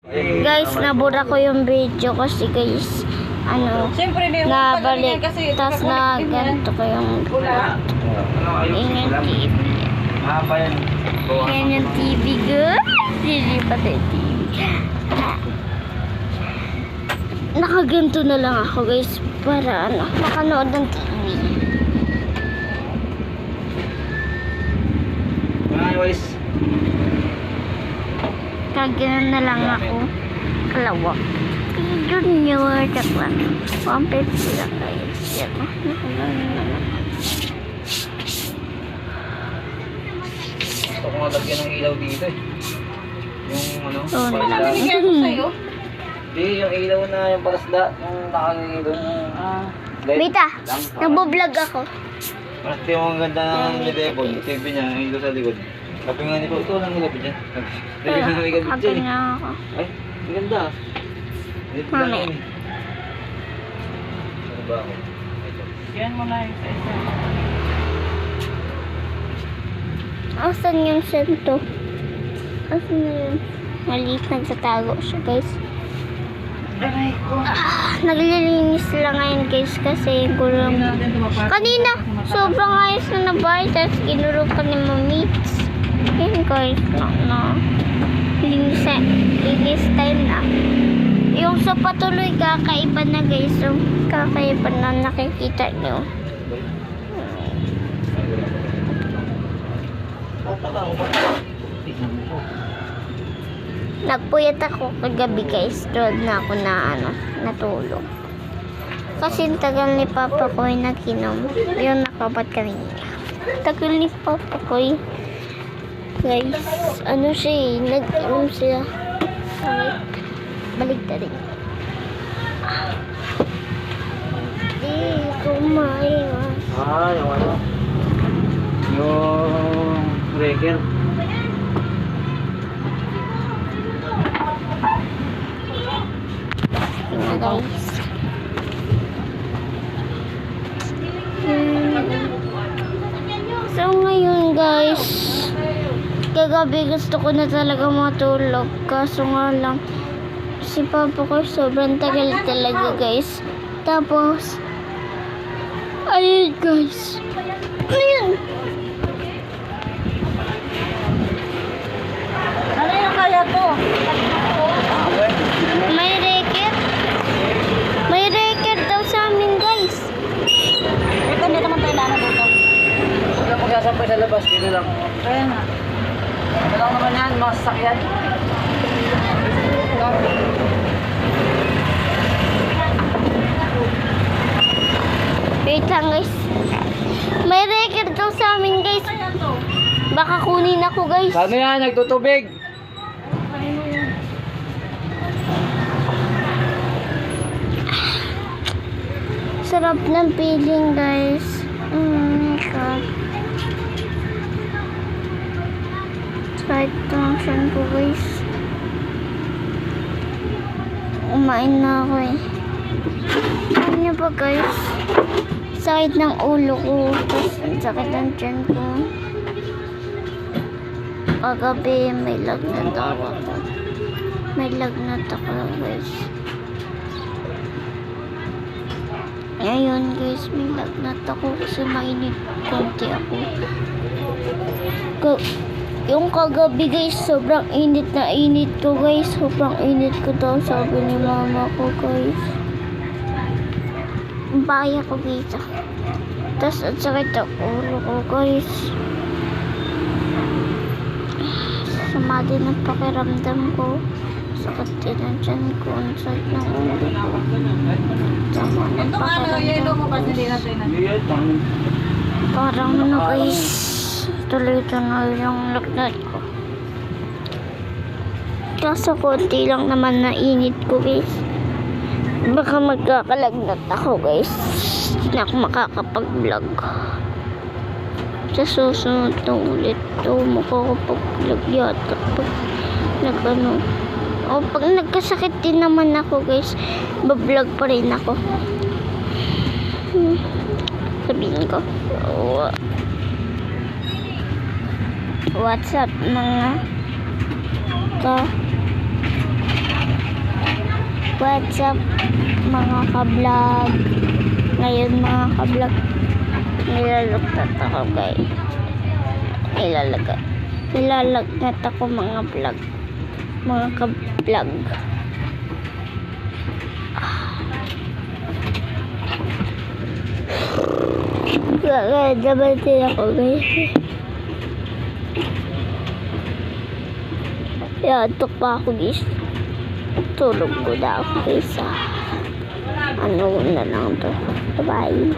Guys, nabura ko yung video kasi guys, nabalik, tas na ganito ko yung yan yung TV. Yan yung TV guys. Lilipat yung TV. Nakaganto na lang ako guys para makanood ng TV. Kagyan na lang ako. Kalawak. Junior. Takwan. 150 lang guys. Yan. Gusto ko nga lagyan ng ilaw dito eh. Yung ano, Oh, palasda. Binigyan ko sa'yo. Hindi, yung ilaw na yung palasda. Yung nakangin doon. Bita, nagbo-vlog ako. Pati yung ganda ng Devon. TV niya, yung ilaw sa likod. Sabi nga ni ko, ito lang ilapit dyan. Sabi nga may gabit dyan Akin eh. na ako. Ay, ang ganda. Dito lang Mami. yun eh. Ano ba ako? Ito. Yan mo na yung isa. Asan yung sento? Asan na yun? Maliit, nagsatago siya guys. Aray ko. Naglilinis lang ngayon guys kasi gulong. Kanina, sobrang ayos na nabahay tapos ginurupan ni Mamits. Yan guys, linis time na. Yung sa patuloy kakaiba na guys. So, kakaiba na nakikita nyo. Nagpuyat ako kagabi guys. Tulad na ako na natulog. Kasi tagal ni Papa ko ay nakinom. Yung nakabat kanina. Tagal ni Papa ko ay guys, siya eh, nag-inom siya. Baligtarin. Kumain. Yung ano? Yung breaker. Tingnan guys. So ngayon guys, kagabi gusto ko na talaga matulog. Kaso nga lang, si Papa ko sobrang tagal talaga guys. Tapos, ayun guys. Ayun. Ano yung kaya to? May racket. May racket daw sa amin guys. Ito hindi naman tayo na dito. Huwag lang magsasampay sa labas, dito lang. Kaya na. Ito lang naman yan, mga sasakyan. Wait lang guys. May racket daw sa amin guys. Baka kunin ako guys. Ano yan? Nagtutubig! Sarap ng feeling guys. God. Sakit ng tiyan ko guys. Kumain na ako eh. Alam niyo ba guys? Sakit ng ulo ko. Tapos sakit ng tiyan ko. Kagabi may lagnat ako. May lagnat ako guys. Ngayon guys, may lagnat ako kasi mainit konti ako. Yung kagabi guys, sobrang init na init ko guys. Sobrang init ko daw, sabi ni mama ko guys. Baya ko guys. Tapos at sakit ang ulo ko guys. Sama din ang pakiramdam ko. Sakit din ang tiyan ko. Ang sakit ng ulo ko. Sama ng Itong ano, yellow mo kasi hindi natin na. Parang guys, tuloy na yung lagnat ko. Kaso konti lang naman na init ko guys. Baka magkakalagnat ako guys. Hindi na ako makakapag-vlog. Sa susunod na ulit to, makakapag-vlog yata. Pag pag nagkasakit din naman ako guys, bablog pa rin ako. Sabihin ko, what's up mga What's up mga ka-vlog? Ngayon mga ka-vlog, nilalagtat ako guys. Nilalagtat ako mga vlog. Mga ka-vlog. Gagabatin ako guys. Yatok pa ako guys. Tulog ko na ako guys. Ano na lang to. Bye.